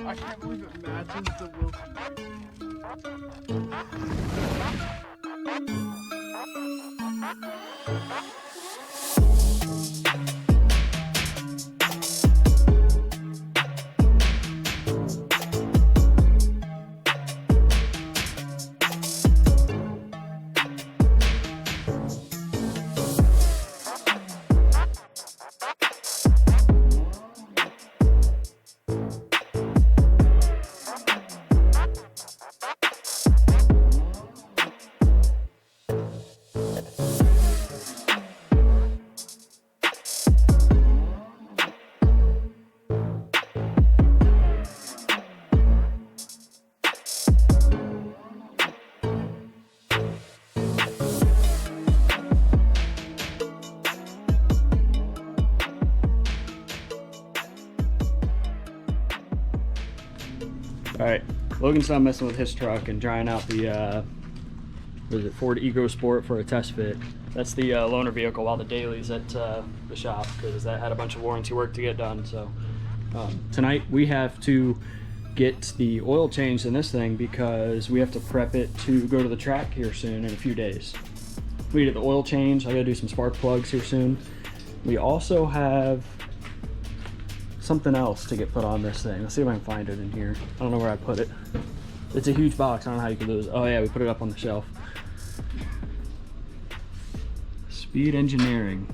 I can't believe it matches the Wilson. All right, Logan's not messing with his truck and trying out the what is it, Ford EcoSport for a test fit. That's the loaner vehicle while the daily's at the shop, because that had a bunch of warranty work to get done. So tonight we have to get the oil changed in this thing because we have to prep it to go to the track here soon in a few days. We did the oil change. I gotta do some spark plugs here soon. We also have something else to get put on this thing. Let's see if I can find it in here. I don't know where I put it. It's a huge box. I don't know how you can lose it. Oh yeah, we put it up on the shelf. Speed engineering.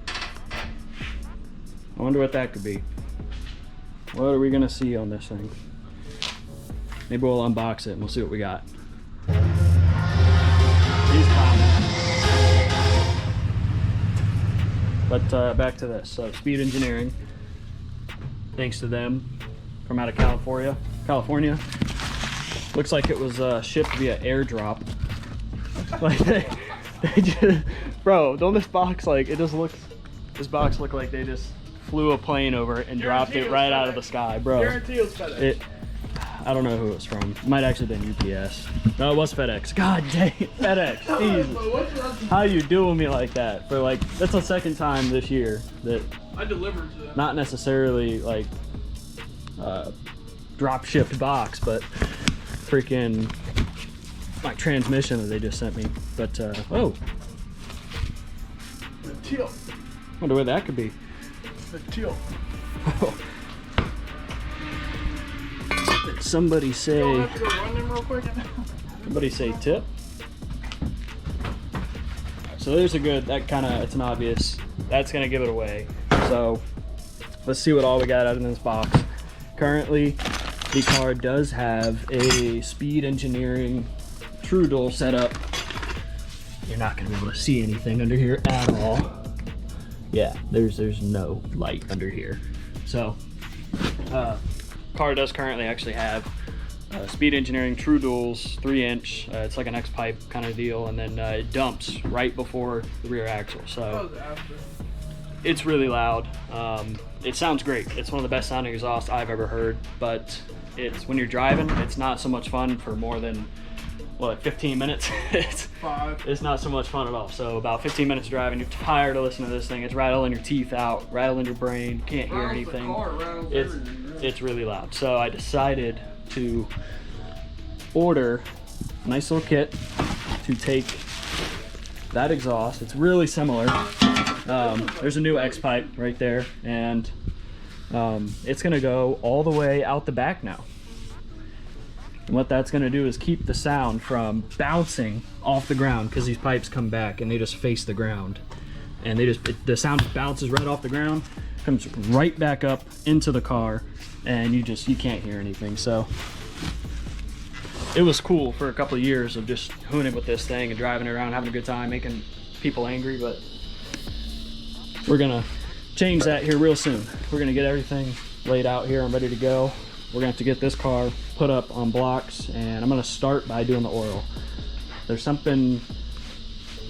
I wonder what that could be. What are we gonna see on this thing? Maybe we'll unbox it and we'll see what we got. He's climbing. But back to this. So speed engineering. Thanks to them from out of California. Looks like it was shipped via airdrop. Like they just, bro, don't this box like, it just looks, this box looked like they just flew a plane over it and dropped it right out of the sky, bro. Guarantee it was FedEx. I don't know who it was from. It might actually been UPS. No, it was FedEx. God dang it, FedEx. Jesus. How you doing me like that? For like, that's the second time this year that I delivered to them. not necessarily like drop shipped box, but freaking like transmission that they just sent me. But oh, The teal. wonder where that could be. The teal. Did somebody say? I'll have to go run them real quick. Somebody say tip. So there's a good, that kind of, it's an obvious, that's gonna give it away. So let's see what all we got out of this box. Currently, the car does have a speed engineering true dual setup. You're not gonna be able to see anything under here at all. Yeah, there's no light under here. So, car does currently actually have speed engineering true duals, 3-inch. It's like an X pipe kind of deal, and then it dumps right before the rear axle. So it's really loud. It sounds great. It's one of the best sounding exhausts I've ever heard, but it's when you're driving, it's not so much fun for more than, well, like 15 minutes. It's not so much fun at all. So about 15 minutes of driving, you're tired of listening to this thing. It's rattling your teeth out, rattling your brain, can't hear anything. It's really loud. So I decided to order a nice little kit to take that exhaust. It's really similar. There's a new X pipe right there, and it's gonna go all the way out the back now. And what that's gonna do is keep the sound from bouncing off the ground, because these pipes come back and they just face the ground, and the sound bounces right off the ground, comes right back up into the car, and you can't hear anything. So it was cool for a couple of years of just hooning with this thing and driving around, having a good time, making people angry, but we're gonna change that here real soon. We're gonna get everything laid out here and ready to go. We're gonna have to get this car put up on blocks, and I'm gonna start by doing the oil. There's something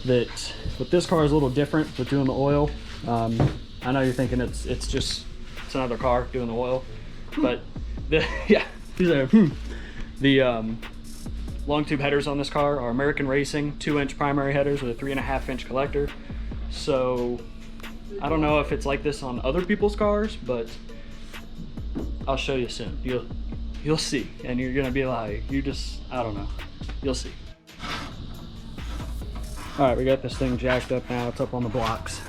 that with this car is a little different with doing the oil. I know you're thinking it's another car doing the oil, but the long tube headers on this car are American Racing 2-inch primary headers with a 3.5-inch collector. So I don't know if it's like this on other people's cars, but I'll show you soon. You'll see, and you're gonna be like, I don't know. You'll see. All right, we got this thing jacked up now. It's up on the blocks.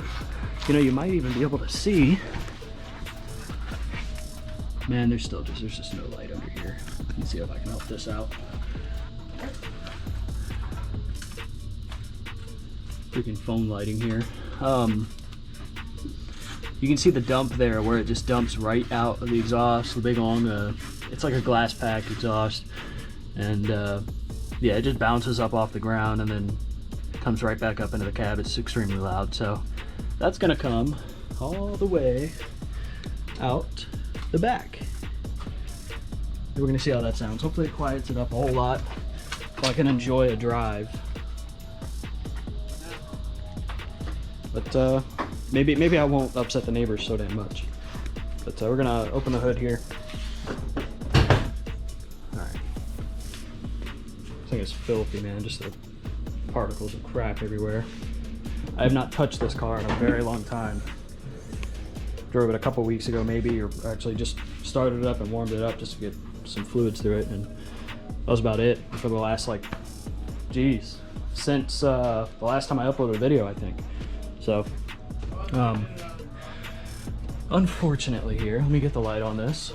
You know, you might even be able to see. Man, there's just no light under here. Let me see if I can help this out. Freaking phone lighting here. You can see the dump there where it just dumps right out of the exhaust, the big long, it's like a glass pack exhaust. And yeah, it just bounces up off the ground and then comes right back up into the cab. It's extremely loud. So that's gonna come all the way out the back. We're gonna see how that sounds. Hopefully it quiets it up a whole lot so I can enjoy a drive. But maybe I won't upset the neighbors so damn much. But we're gonna open the hood here. Alright. This thing is filthy, man. Just the particles of crap everywhere. I have not touched this car in a very long time. Drove it a couple weeks ago maybe, or actually just started it up and warmed it up just to get some fluids through it, and that was about it for the last, like, geez, since the last time I uploaded a video, I think. So unfortunately here, let me get the light on this.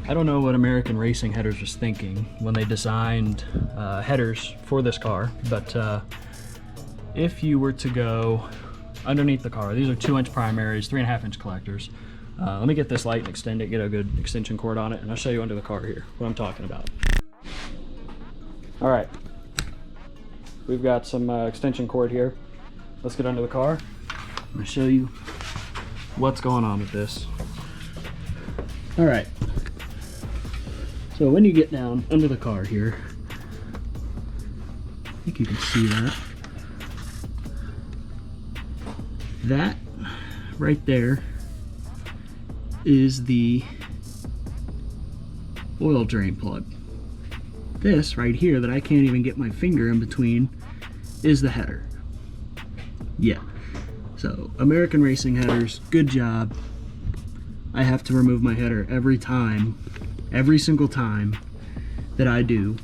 I don't know what American Racing Headers was thinking when they designed headers for this car, but if you were to go underneath the car, these are 2-inch primaries, 3.5-inch collectors. Let me get this light and extend it, get a good extension cord on it, and I'll show you under the car here what I'm talking about. All right, we've got some extension cord here. Let's get under the car. I'm gonna show you what's going on with this. All right, so when you get down under the car here, I think you can see that. That right there is the oil drain plug. This right here that I can't even get my finger in between is the header. Yeah, so American Racing Headers, good job. I have to remove my header every time, every single time that I do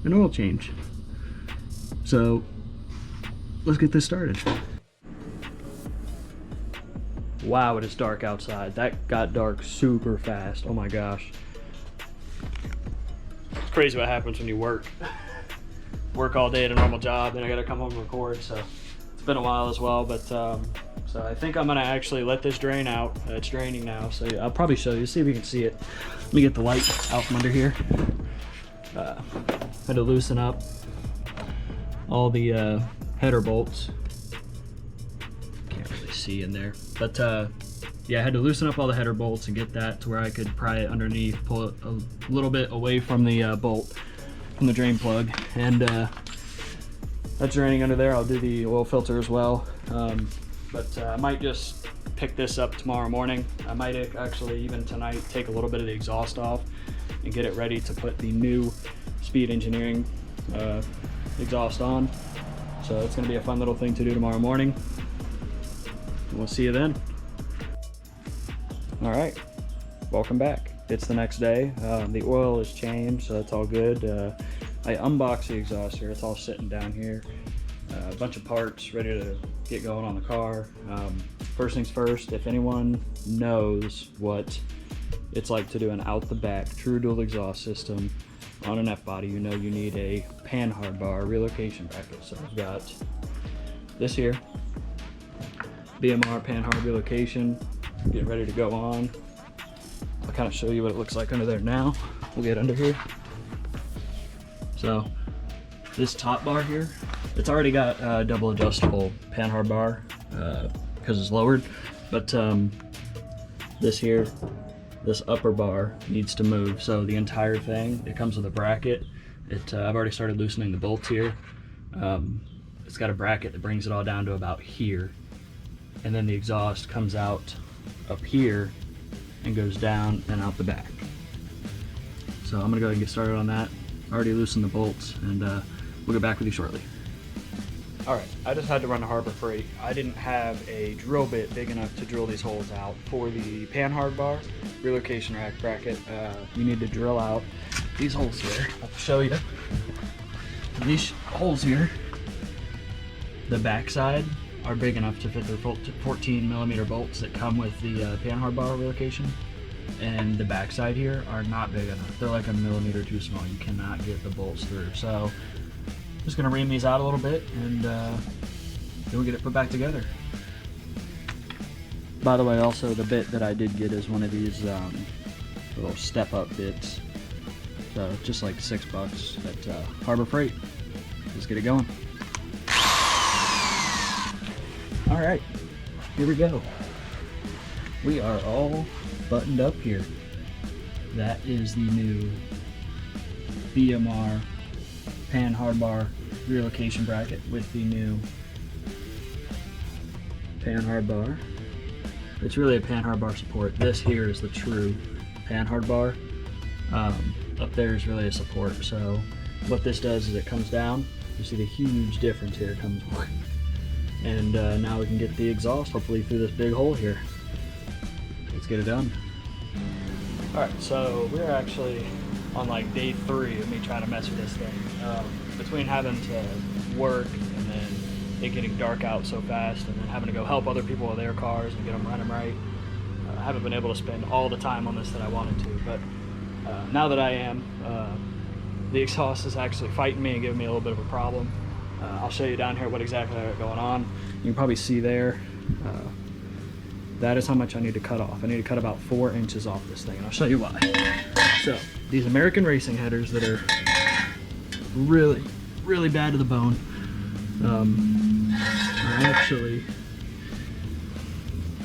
an oil change. So let's get this started. Wow, it is dark outside. That got dark super fast. Oh my gosh. It's crazy what happens when you work all day at a normal job, then I gotta come home and record, so it's been a while as well, but so I think I'm gonna actually let this drain out. It's draining now, so yeah, I'll probably show you, see if you can see it. Let me get the light out from under here. Had to loosen up all the header bolts. See in there, but yeah, I had to loosen up all the header bolts and get that to where I could pry it underneath, pull it a little bit away from the bolt from the drain plug, and that's draining under there. I'll do the oil filter as well, but I might just pick this up tomorrow morning. I might actually even tonight take a little bit of the exhaust off and get it ready to put the new Speed Engineering exhaust on. So it's going to be a fun little thing to do tomorrow morning. We'll see you then. All right, welcome back. It's the next day. The oil is changed, so that's all good. I unboxed the exhaust here. It's all sitting down here. A bunch of parts ready to get going on the car. First things first, if anyone knows what it's like to do an out the back true dual exhaust system on an F-body, you know you need a panhard bar relocation bracket. So I've got this here. BMR panhard relocation, getting ready to go on. I'll kind of show you what it looks like under there now. We'll get under here. So this top bar here, it's already got a double adjustable panhard bar because it's lowered, but this here, this upper bar needs to move. So the entire thing, it comes with a bracket. I've already started loosening the bolts here. It's got a bracket that brings it all down to about here. And then the exhaust comes out up here and goes down and out the back. So I'm gonna go ahead and get started on that. I already loosened the bolts, and we'll get back with you shortly. All right, I just had to run to Harbor Freight. I didn't have a drill bit big enough to drill these holes out. For the pan hard bar relocation rack bracket, you need to drill out these holes here. I'll show you. These holes here, the backside are big enough to fit the 14 millimeter bolts that come with the pan hard bar relocation. And the backside here are not big enough. They're like a millimeter too small. You cannot get the bolts through. So just gonna ream these out a little bit, and then we'll get it put back together. By the way, also the bit that I did get is one of these little step-up bits. So just like $6 at Harbor Freight. Let's get it going. All right, here we go. We are all buttoned up here. That is the new BMR pan hard bar relocation bracket with the new pan hard bar. It's really a pan hard bar support. This here is the true pan hard bar. Up there is really a support. So what this does is it comes down. You see the huge difference here. It comes, and now we can get the exhaust hopefully through this big hole here. Let's get it done. All right, so we're actually on like day 3 of me trying to mess with this thing. Between having to work and then it getting dark out so fast and then having to go help other people with their cars and get them running right, I haven't been able to spend all the time on this that I wanted to. But now that I am, the exhaust is actually fighting me and giving me a little bit of a problem. I'll show you down here what exactly I got going on. You can probably see there. That is how much I need to cut off. I need to cut about 4 inches off this thing, and I'll show you why. So, these American racing headers that are really, really bad to the bone are actually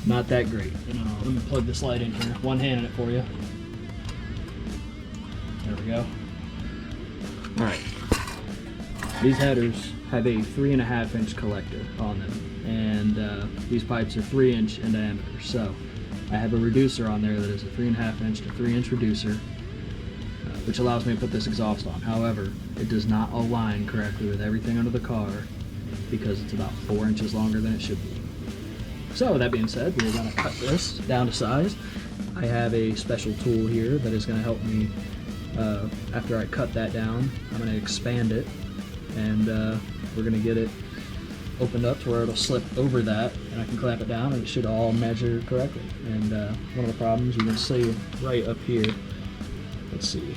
not that great. You know, let me plug this light in here. One-handed it for you. There we go. All right. These headers have a 3.5 inch collector on them, and these pipes are 3 inch in diameter. So I have a reducer on there that is a 3.5 inch to 3 inch reducer, which allows me to put this exhaust on. However, it does not align correctly with everything under the car because it's about 4 inches longer than it should be. So that being said, we're going to cut this down to size. I have a special tool here that is going to help me. After I cut that down, I'm going to expand it, and we're going to get it opened up to where it'll slip over that, and I can clamp it down and it should all measure correctly. And one of the problems you can see right up here, let's see, you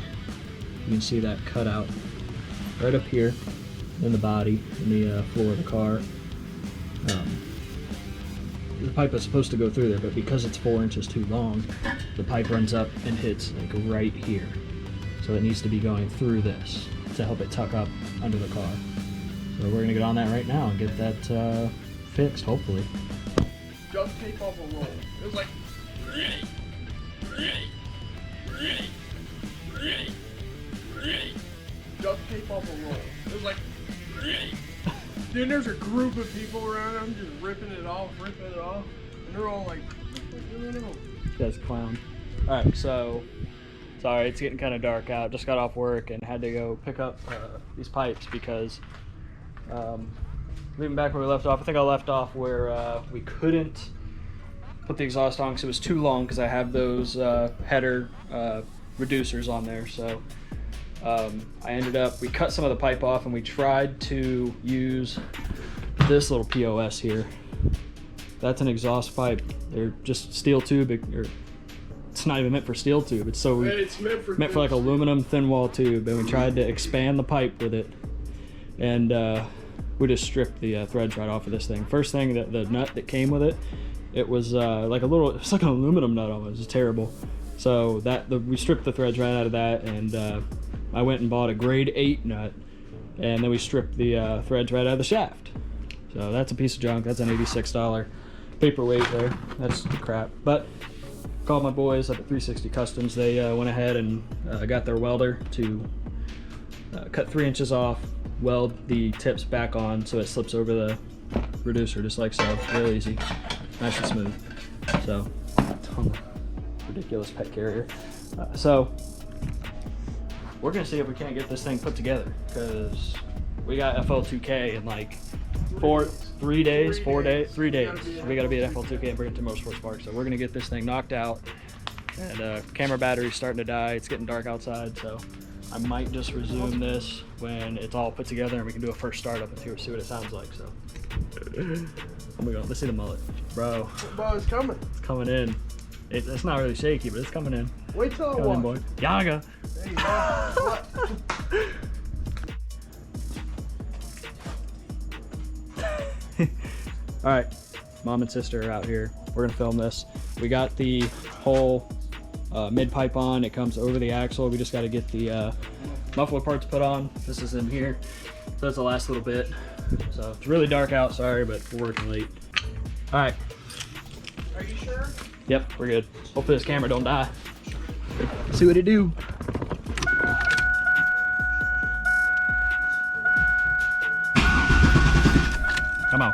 can see that cutout right up here in the body, in the floor of the car. The pipe is supposed to go through there, but because it's 4 inches too long, the pipe runs up and hits like right here. So it needs to be going through this to help it tuck up under the car. So we're gonna get on that right now and get that fixed, hopefully. Duct tape off a roll. It was like. Duct tape off a roll. It was like. Dude, there's a group of people around. I'm just ripping it off, and they're all like, no. That's a clown. All right, so sorry, it's getting kind of dark out. Just got off work and had to go pick up these pipes because leaving back where we left off, I think I left off where we couldn't put the exhaust on because it was too long because I have those header reducers on there. So I ended up, we cut some of the pipe off and we tried to use this little POS here. That's an exhaust pipe. They're just steel tube, or it's not even meant for steel tube. It's so It's meant for like aluminum thin wall tube, and we tried to expand the pipe with it, and we just stripped the threads right off of this thing. First thing, that the nut that came with it, it was like it's like an aluminum nut almost. It's terrible. So we stripped the threads right out of that, and I went and bought a grade 8 nut, and then we stripped the threads right out of the shaft. So that's a piece of junk. That's an $86 paperweight there. That's crap. But called my boys up at 360 Customs. They went ahead and got their welder to cut 3 inches off, weld the tips back on so it slips over the reducer just like so. Real easy, nice and smooth. So ridiculous pet carrier. So we're gonna see if we can't get this thing put together because we got FL2K and like 3 days, 4 days, 3 days. We gotta be at FL2K and bring it to Motorsports Park. So we're gonna get this thing knocked out. And camera battery's starting to die. It's getting dark outside, so I might just resume this when it's all put together and we can do a first startup and see what it sounds like. So, oh my god, let's see the mullet, bro. Bro, it's coming. It's coming in. It's not really shaky, but it's coming in. Wait till Come in, boy. Yaga. There you go. All right, mom and sister are out here. We're gonna film this. We got the whole mid pipe on. It comes over the axle. We just got to get the muffler parts put on. This is in here. So that's the last little bit. So it's really dark out. Sorry, but we're working late. All right. Are you sure? Yep, we're good. Hopefully this camera don't die. See what it do. Come on.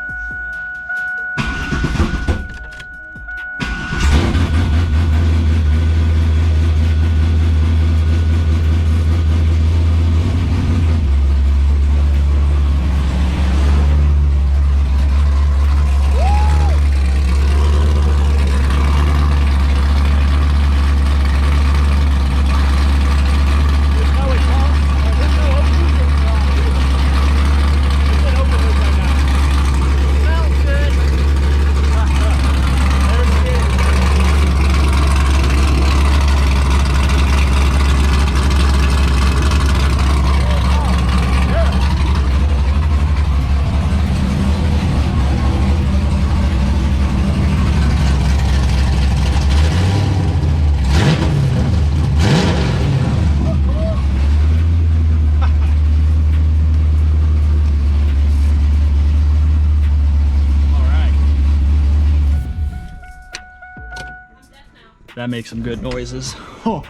That makes some good noises. Oh,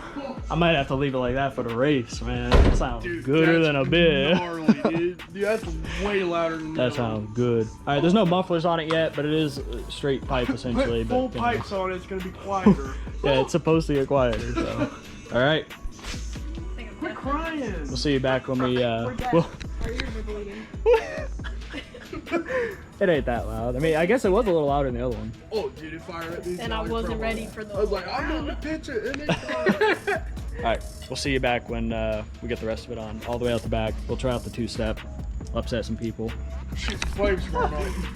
I might have to leave it like that for the race, man. That sounds gooder than a bit. Gnarly, dude. Dude, that's way louder than that sounds good. All right, there's no mufflers on it yet, but it is straight pipe essentially. Put full but, pipes on it, it's gonna be quieter. Yeah, it's supposed to get quieter. So, all right. Quit crying. We'll see you back when we. Our ears are bleeding. It ain't that loud. I mean, I guess it was a little louder than the other one. Oh, dude, it fired at these. And I wasn't ready for the. I was like, I'm gonna pitch it, and it's All right, we'll see you back when we get the rest of it on, all the way out the back. We'll try out the two-step, upset some people. Shoot flames from our mouth.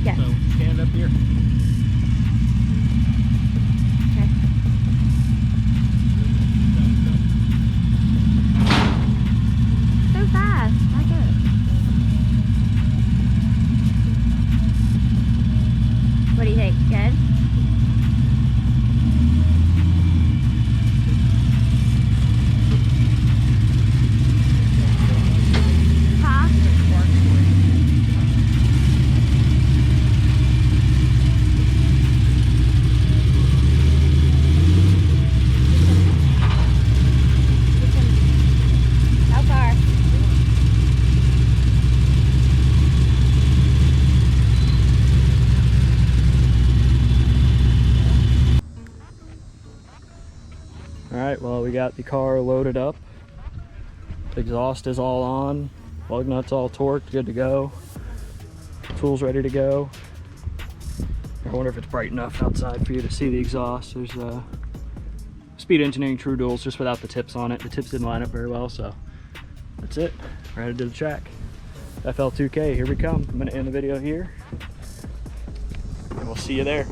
Yes. So stand up here. Okay. So fast. I get it. What do you think? Good? Huh? How far? All right, well, we got the car loaded up. Exhaust is all on. Lug nuts all torqued, good to go. Tools ready to go. I wonder if it's bright enough outside for you to see the exhaust. There's Speed Engineering True Duals, just without the tips on it. The tips didn't line up very well, so that's it. We're headed to the track. FL2K, here we come. I'm gonna end the video here, and we'll see you there.